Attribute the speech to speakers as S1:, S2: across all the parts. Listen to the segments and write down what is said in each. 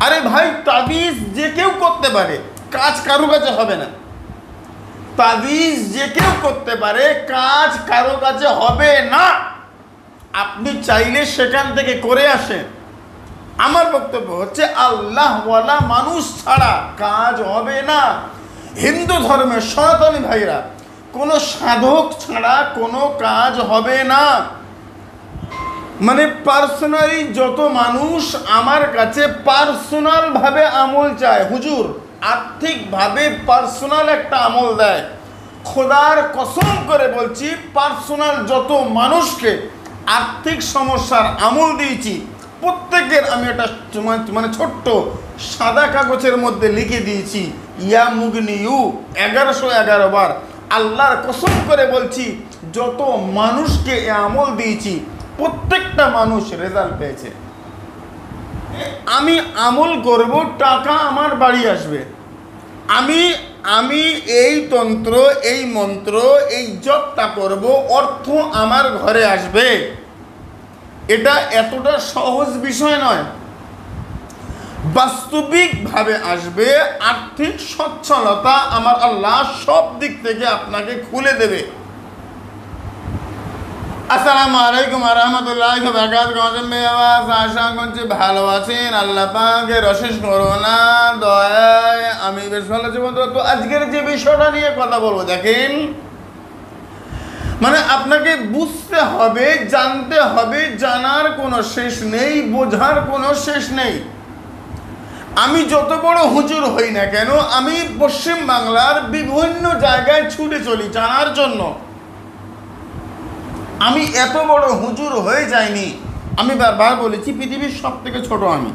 S1: আরে ভাই, তাবিজ যে কেউ করতে পারে, কাজ কারো কাছে হবে না। তাবিজ যে কেউ করতে পারে, কাজ কারো কাছে হবে না। আপনি চাইলে সেখান থেকে করে আসেন। আমার বক্তব্য হচ্ছে আল্লাহওয়ালা মানুষ ছাড়া কাজ হবে না। হিন্দু ধর্মের সনাতনী ভাইরা, কোনো সাধক ছাড়া কোনো কাজ হবে না। মানে পার্সোনালি যত মানুষ আমার কাছে পার্সোনালভাবে আমল চায়, হুজুর আর্থিকভাবে পার্সোনাল একটা আমল দেয়, খোদার কসম করে বলছি, পার্সোনাল যত মানুষকে আর্থিক সমস্যার আমল দিয়েছি, প্রত্যেকের আমি একটা মানে ছোট্ট সাদা কাগজের মধ্যে লিখে দিয়েছি, ইয়া মুগনিউ 1111 বার। আল্লাহর কসম করে বলছি, যত মানুষকে এ আমল দিয়েছি প্রত্যেকটা মানুষ রেজাল্ট পেয়েছে। আমি আমল করব, টাকা আমার বাড়ি আসবে। আমি এই তন্ত্র, এই মন্ত্র, এই জপটা করব, অর্থ আমার ঘরে আসবে। এটা এতটা সহজ বিষয় নয়, বাস্তবিকভাবে আসবে। আর্থিক সচ্ছলতা আমার আল্লাহ সব দিক থেকে আপনাকে খুলে দেবে। আসসালামু আলাইকুম ওয়া রাহমাতুল্লাহি ওয়া বারাকাতুহু। আশা করছি ভালো আছেন। আল্লাহ পাকের অশেষ করুণা দয়ায় আমি বেশ ভালো আছি বন্ধুরা। তো আজকের যে বিষয়টা নিয়ে কথা বলবো, দেখেন, মানে আপনাকে বুঝতে হবে, জানতে হবে, জানার কোনো শেষ নেই, বোঝার কোনো শেষ নেই। আমি যত বড় হুজুর হই না কেন, আমি পশ্চিম বাংলার বিভিন্ন জায়গায় ছুটে চলি জানার জন্য। আমি এত বড় হুজুর হয়ে যাইনি। আমি বারবার বলেছি, পৃথিবীর সব থেকে ছোট আমি।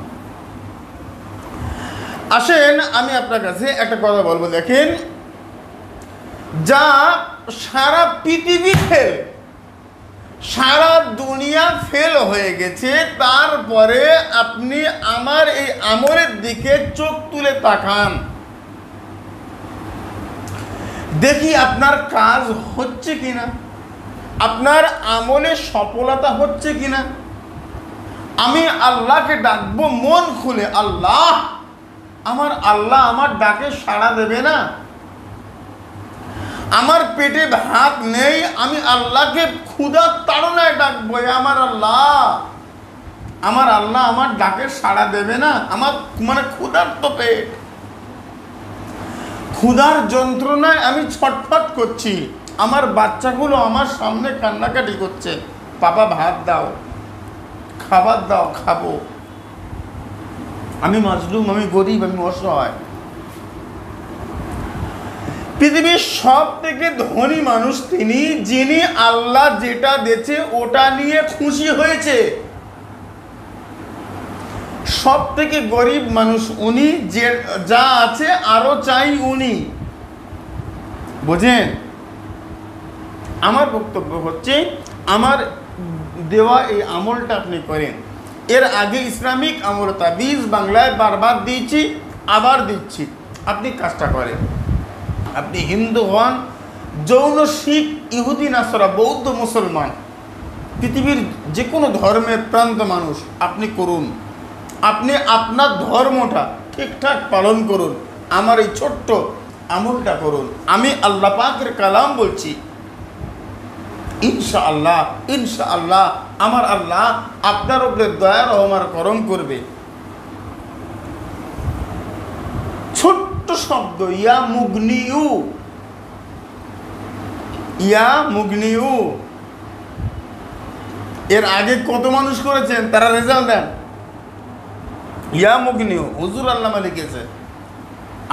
S1: আসেন আমি আপনার কাছে একটা কথা বলবো। দেখেন, যা সারা পৃথিবী ফেল, সারা দুনিয়া ফেল হয়ে গেছে, তারপরে আপনি আমার এই আমলের দিকে চোখ তুলে তাকান, দেখি আপনার কাজ হচ্ছে কিনা, আপনার আমলে সফলতা হচ্ছে কিনা। আমি আল্লাহকে ডাকবো মন খুলে, আল্লাহ আমার ডাকে সাড়া দেবে না? আমার পেটে ভাত নেই, আমি আল্লাহকে ক্ষুধার তাড়নায় ডাকবো, আমার আল্লাহ আমার ডাকে সাড়া দেবে না? আমার মানে ক্ষুধার তো পেট, ক্ষুধার যন্ত্রণায় আমি ছটফট করছি। আমার বাচ্চাগুলো আমার সামনে কান্নাকাটি করছে, বাবা ভাত দাও, খাবার দাও, খাবো। আমি মাজলুম, আমি গরিব, আমি অসহায়। পৃথিবীর সব থেকে ধনী মানুষ তিনি, যিনি আল্লাহ যেটা দিয়েছে ওটা নিয়ে খুশি হয়েছে। সব থেকে গরিব মানুষ উনি, যে যা আছে আরো চাই উনি। বোঝেন? আমার বক্তব্য হচ্ছে, আমার দেওয়া এই আমলটা আপনি করেন। এর আগে ইসলামিক আমল তাবিজ বাংলায় বারবার দিয়েছি, আবার দিচ্ছি, আপনি কাজটা করেন। আপনি হিন্দু হন, জৈন, শিখ, ইহুদি, নাসরা, বৌদ্ধ, মুসলমান, পৃথিবীর যে কোনো ধর্মের প্রান্ত মানুষ, আপনি করুন। আপনি আপনার ধর্মটা ঠিকঠাক পালন করুন, আমার এই ছোট্ট আমলটা করুন। আমি আল্লাহ পাকের কালাম বলছি, ইনশাআল্লাহ ইনশাআল্লাহ আমার আল্লাহ আপনার উপরে দয়া রহমান করম করবে। ছোট্ট শব্দ, ইয়া মুগনিউ, ইয়া মুগনিউ। এর আগে কত মানুষ করেছেন, তারা রেজাল্ট দেন। ইয়া মুগনিউ হুজুর আল্লামা লিখেছে।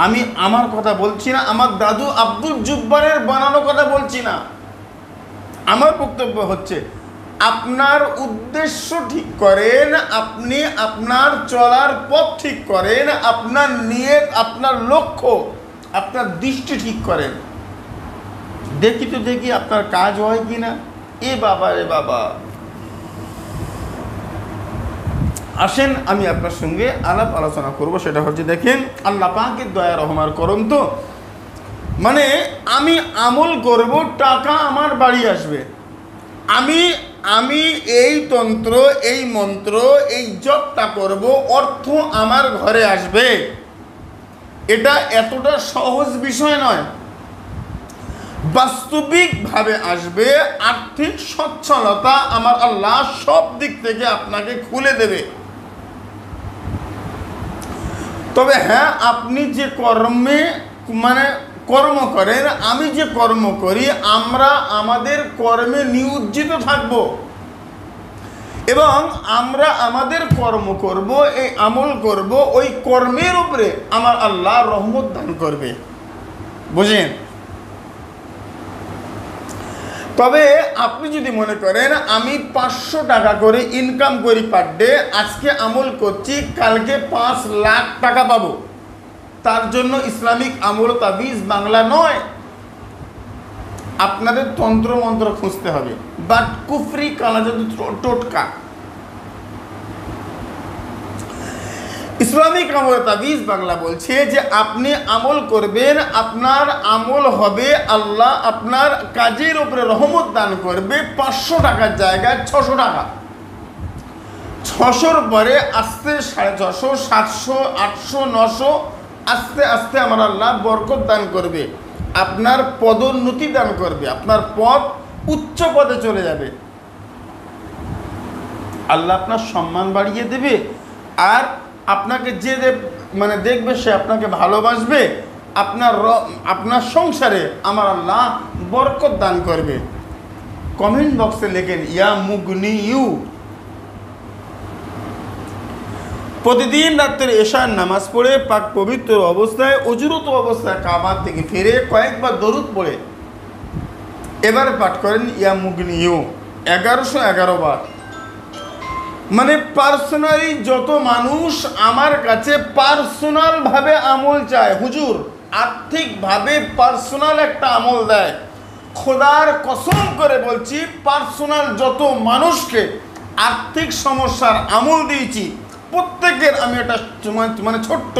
S1: আমি আমার কথা বলছি না, আমার দাদু আব্দুল জুব্বারের বানানো কথা বলছি না। আমার বক্তব্য হচ্ছে, আপনার উদ্দেশ্য ঠিক করেন, আপনি আপনার চলার পথ ঠিক করেন, আপনার নিয়ত, আপনার লক্ষ্য, আপনার দৃষ্টি ঠিক করেন। দেখি আপনার কাজ হয় কিনা। এ বাবা, এ বাবা। আসেন আমি আপনার সঙ্গে আলাপ আলোচনা করব। সেটা হচ্ছে, দেখেন, আল্লাহ পাকের দয়া রহমান করম। তো মানে আমি আমল করব, টাকা আমার বাড়ি আসবে। আমি এই তন্ত্র, এই মন্ত্র, এই জপটা করব, অর্থ আমার ঘরে আসবে, এটা এতটা সহজ বিষয় নয়। বাস্তবিকভাবে আসবে। আর্থিক সচ্ছলতা আমার আল্লাহ সব দিক থেকে আপনাকে খুলে দেবে। তবে হ্যাঁ, আপনি যে কর্ম করেন, আমি যে কর্ম করি, আমরা আমাদের কর্মে নিয়োজিত থাকব এবং আমরা আমাদের কর্ম করব, এই আমল করব, ওই কর্মের উপরে আমার আল্লাহ রহমত দান করবে। বুঝেন? তবে আপনি যদি মনে করেন আমি 500 টাকা করে ইনকাম করি পার ডে, আজকে আমল করছি, কালকে 5 লাখ টাকা পাবো, তার জন্য ইসলামিক আমল তাবিজ বাংলা নয়, আপনাদের তন্ত্র মন্ত্র খুঁজতে হবে, বাট কুফরি কালাজাদু টোটকা। ইসলামিক আমল তাবিজ বাংলা বলছে যে আপনি আমল করবেন, আপনার আমল হবে, আল্লাহ আপনার কাজের উপরে রহমত দান করবে। 500 টাকার জায়গায় 600 টাকা, 600-র পরে আস্তে 650, 700, 800, 900, আস্তে আস্তে আমার আল্লাহ বরকত দান করবে, আপনার পদোন্নতি দান করবে, আপনার পদ উচ্চ পদে চলে যাবে, আল্লাহ আপনার সম্মান বাড়িয়ে দেবে। আর আপনাকে যে দেখবে সে আপনাকে ভালোবাসবে, আপনার সংসারে আমার আল্লাহ বরকত দান করবে। কমেন্ট বক্সে লেখেন ইয়া মুগনি ইউ। প্রতিদিন রাত্রে এশার নামাজ পড়ে পাক পবিত্র অবস্থায়, অজুরত অবস্থায় কাবার থেকে ফিরে কয়েকবার দরুদ পড়ে এবার পাঠ করেন ইয়া মুগনি ইউ 1111 বার। মানে পার্সোনালি যত মানুষ আমার কাছে পার্সোনালভাবে আমল চায়, হুজুর আর্থিকভাবে পার্সোনাল একটা আমল দেয়, খোদার কসম করে বলছি, পার্সোনাল যত মানুষকে আর্থিক সমস্যার আমল দিয়েছি, প্রত্যেকের আমি একটা ছোট্ট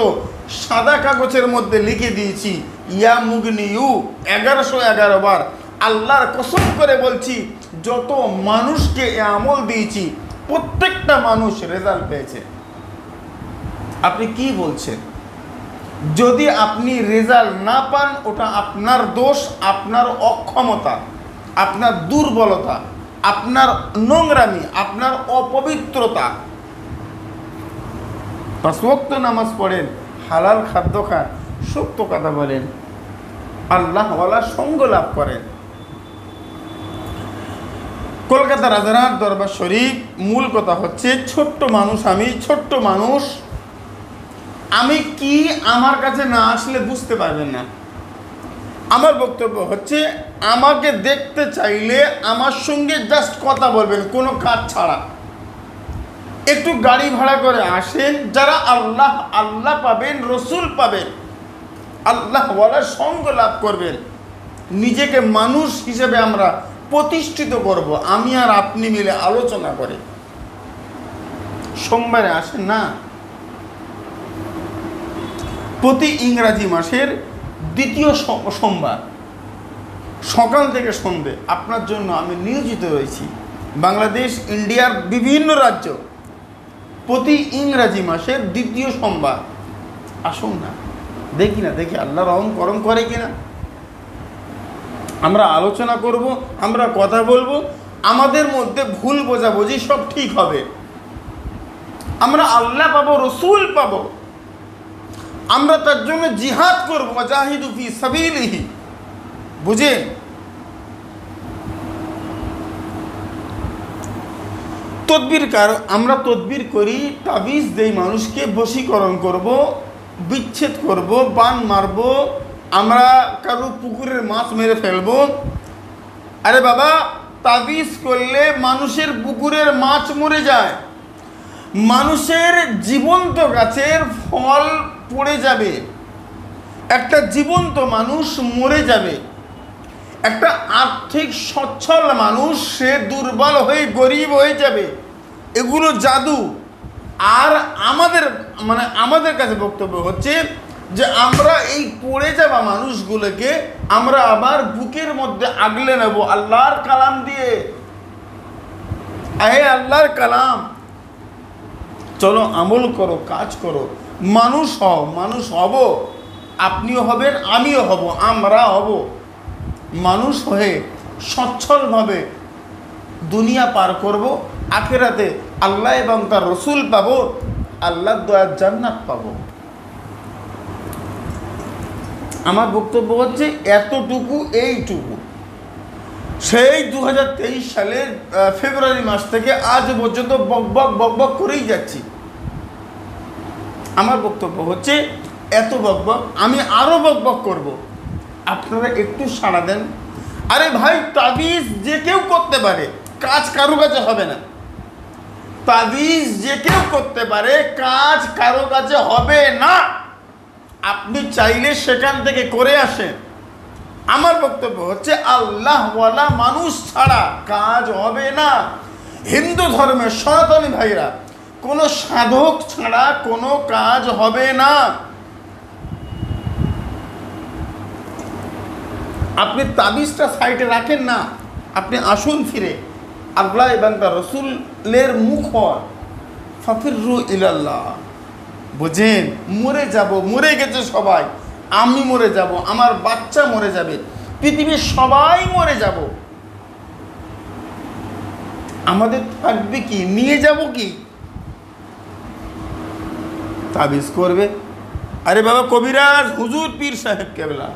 S1: সাদা কাগজের মধ্যে লিখে দিয়েছি ইয়া মুগনি ইউ 1111 বার। আল্লাহর কসম করে বলছি, যত মানুষকে এ আমল দিয়েছি প্রত্যেকটা মানুষ রেজাল্ট পেয়েছে। আপনি কি বলছেন? যদি আপনি রেজাল্ট না পান, ওটা আপনার দোষ, আপনার অক্ষমতা, আপনার দুর্বলতা, আপনার নোংরামি, আপনার অপবিত্রতা। 5 ওয়াক্ত নামাজ পড়েন, হালাল খাদ্য খান, সত্য কথা বলেন, আল্লাহওয়ালা সঙ্গ লাভ করেন। কলকাতা রাজারহাট দরবার শরীফ। মূল কথা হচ্ছে ছোট্ট মানুষ, আমি কি আমার কাছে না আসলে বুঝতে পারবেন না। আমার বক্তব্য হচ্ছে, আমাকে দেখতে চাইলে আমার সঙ্গে জাস্ট কথা বলবেন, কোনো কাজ ছাড়া। একটু গাড়ি ভাড়া করে আসেন, যারা আল্লাহ পাবেন, রসুল পাবেন, আল্লাহওয়ালা সঙ্গ লাভ করবেন, নিজেকে মানুষ হিসেবে আমরা প্রতিষ্ঠিত করব, আমি আর আপনি মিলে আলোচনা করে। সোমবারে আসেন না, প্রতি ইংরাজি মাসের 2য় সোমবার সকাল থেকে সন্ধ্যে আপনার জন্য আমি নিয়োজিত রয়েছি। বাংলাদেশ, ইন্ডিয়ার বিভিন্ন রাজ্য, প্রতি ইংরাজি মাসের 2য় সোমবার আসুন না, দেখি আল্লাহ রহম করম করে কিনা। আমরা আলোচনা করব, আমরা কথা বলবো, আমাদের মধ্যে ভুল বোঝাবুঝি সব ঠিক হবে, আমরা আল্লাহ পাবো, রসুল পাবো, আমরা তার জন্য জিহাদ করবো, জাহিদু ফি সাবিলিহি। বুঝেন? আমরা তদবির করি, তাবিজ দেই মানুষকে, বশীকরণ করব, বিচ্ছেদ করব, বান মারব, আমরা কারো পুকুরের মাছ মেরে ফেলবো। আরে বাবা, তাবিজ করলে মানুষের পুকুরের মাছ মরে যায়, মানুষের জীবন্ত গাছের ফল পড়ে যাবে, একটা জীবন্ত মানুষ মরে যাবে, একটা আর্থিক সচ্ছল মানুষ সে দুর্বল হয়ে গরিব হয়ে যাবে। এগুলো জাদু। আর আমাদের কাছে বক্তব্য হচ্ছে যে আমরা এই পড়ে যাওয়া মানুষগুলোকে আমরা আবার বুকের মধ্যে আগলে নেব আল্লাহর কালাম দিয়ে। আহে আল্লাহর কালাম, চলো আমল করো, কাজ করো, মানুষ হও, মানুষ হব, আপনিও হবেন, আমিও হব, আমরা হব। মানুষ হয়ে সচ্ছলভাবে দুনিয়া পার করব, আখেরাতে আল্লাহ এবং তার রসুল পাবো, আল্লাহর দয়ার জান্নাত পাবো। আমার বক্তব্য হচ্ছে এতটুকু, এইটুকু। সেই 2023 সালের ফেব্রুয়ারি মাস থেকে আজ পর্যন্ত বকবক বকবক করেই যাচ্ছি। আমার বক্তব্য হচ্ছে এত বকবক, আমি আরও বকবক করব, আপনারা একটু সাড়া দেন। আরে ভাই, তাবিজ যে কেউ করতে পারে, কাজ কারো কাছে হবে না। তাবিজ যে কেউ করতে পারে, কাজ কারো কাছে হবে না। আপনি চাইলে সেখান থেকে করে আসেন। আমার বক্তব্য হচ্ছে আল্লাহওয়ালা মানুষ ছাড়া কাজ হবে না। হিন্দু ধর্মের সনাতনী ভাইরা, কোনো সাধক ছাড়া কোনো কাজ হবে না। আপনি তাবিজটা সাইডে রাখেন না, আপনি আসুন ফিরে আল্লাহ এবং তার রসুলের মুখ হন। ফাফিরু ইলাল্লাহ। বুঝেন, মরে যাব, মরে গেছে সবাই, আমি মরে যাব, আমার বাচ্চা মরে যাবে, পৃথিবীর সবাই মরে যাব, আমাদের থাকবে কি? নিয়ে যাব কি? তাবিজ করবে। আরে বাবা কবিরাজ, হুজুর, পীর সাহেব কেবলা,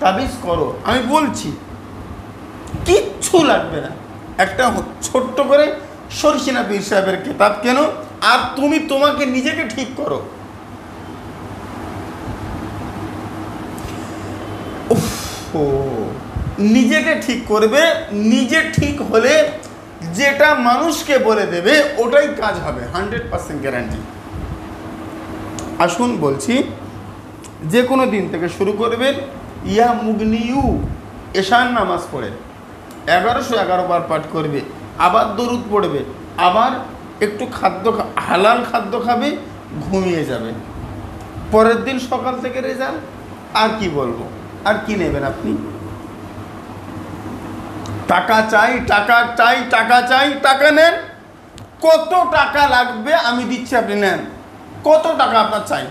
S1: তাবিজ করো, আমি বলছি কিচ্ছু লাগবে না। একটা ছোট্ট করে শর্ষিনা পীর সাহেবের কিতাব কেন, আর তুমি তোমাকে নিজেকে ঠিক করো। নিজেকে ঠিক করবে, নিজে ঠিক হলে যেটা মানুষকে বলে দেবে ওটাই কাজ হবে, 100% গ্যারান্টি। আসুন বলছি, যে কোনো দিন থেকে শুরু করবেন, ইয়া মুগনিউ, এশার নামাজ পড়ে 1111 বার পাঠ করবে, আবার দরুদ পড়বে, আবার একটু হালাল খাদ্য খাবে, ঘুমিয়ে যাবে। পরের দিন সকাল থেকে রেজাল্ট। আর কি বলবো, আর কি নেবেন আপনি? টাকা চাই, টাকা চাই, টাকা চাই, টাকা নেন। কত টাকা লাগবে আমি দিচ্ছি, আপনি নেন। কত টাকা আপনার চাই?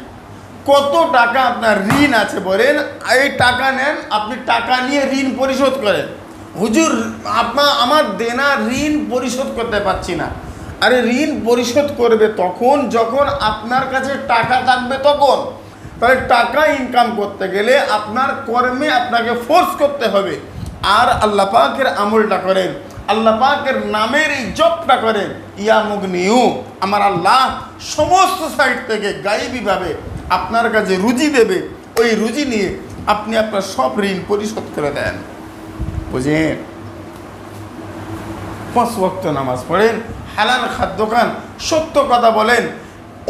S1: কত টাকা আপনার ঋণ আছে বলেন, এই টাকা নেন, আপনি টাকা নিয়ে ঋণ পরিশোধ করেন। হুজুর, আমার দেনা ঋণ পরিশোধ করতে পারছি না। আরে ঋণ পরিশোধ করবে তখন যখন আপনার কাছে টাকা থাকবে, তখন। তাহলে টাকা ইনকাম করতে গেলে আপনার কর্মে আপনাকে ফোর্স করতে হবে। আর আল্লাহ পাকের আমলটা করেন, আল্লাহ পাকের নামের এই জপটা করেন, ইয়া মুগনিউ, আমার আল্লাহ সমস্ত সাইড থেকে গায়েবীভাবে আপনার কাছে রুজি দেবে। ওই রুজি নিয়ে আপনি আপনার সব ঋণ পরিশোধ করে দেন। বুঝেন? 5 ওয়াক্ত নামাজ পড়েন, হালাল খাদ্য খান, সত্য কথা বলেন,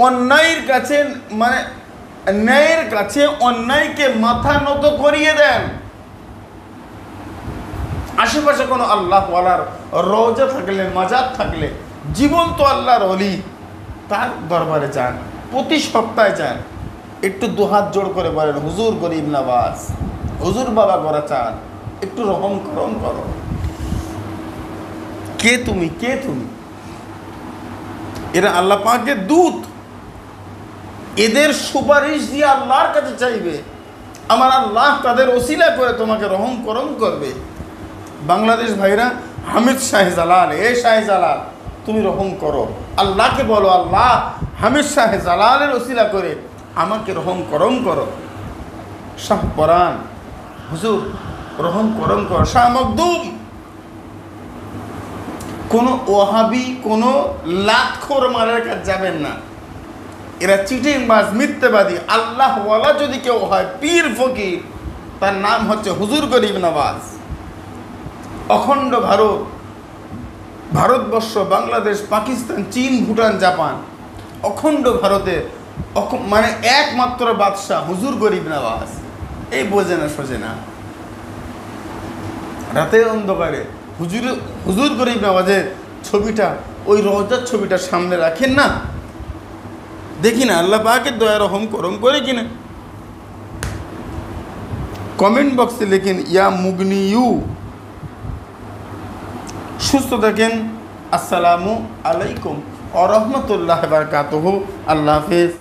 S1: অন্যায়ের কাছে মানে ন্যায়ের কাছে অন্যায়কে মাথা নত করিয়ে দেন। আশেপাশে কোনো আল্লাহওয়ালার রওজা থাকলে, মাজার থাকলে, জীবন্ত আল্লাহর ওলি, তার দরবারে যান, প্রতি সপ্তাহে যান, একটু দুহাত জোড় করে বলেন, হুজুর গরিব নওয়াজ, হুজুর বাবা গড়া চান, একটু রহম করম করো। কে তুমি, কে তুমি? এরা আল্লাহ পাকের দূত, এদের সুপারিশ দিয়ে আল্লাহর কাছে চাইবে, আমার আল্লাহ তাদের ওসিলা করে তোমাকে রহম করম করবে। বাংলাদেশ ভাইরা, হামিদ শাহ জালাল, এ শাহ জালাল তুমি রহম করো, আল্লাহকে বলো, আল্লাহ হামিদ শাহ জালালের ওসিলা করে আমাকে রহম করম করো। শাহ পরান, হুজুর রহম করম করো। শাহ মখদুম, কোনো ওয়াহাবি, কোনো লাতখোর মারের কাছে যাবেন না। এরা চিটিংবাজ, মিথ্যাবাদী। আল্লাহওয়ালা যদি কেউ হয়, পীর ফকির, তার নাম হচ্ছে হুজুর গরিব নওয়াজ। অখণ্ড ভারতবর্ষ, বাংলাদেশ, পাকিস্তান, চীন, ভুটান, জাপান, অখণ্ড ভারতের মানে একমাত্র বাদশাহ হুজুর গরিব নওয়াজ। এই বোঝে না, সোজে না। রাতের অন্ধকারে হুজুর গরিব নওয়াজের ছবিটা, ওই রওজার ছবিটা সামনে রাখেন না, দেখি না আল্লাহ পাকের দয়া রহম করম করে কিনা। কমেন্ট বক্সে লেখেন ইয়া মুগনিউ। সুস্থ থাকেন, আসসালামু আলাইকুম ওয়া রাহমাতুল্লাহি ওয়া বারাকাতুহু। আল্লাহ হাফেজ।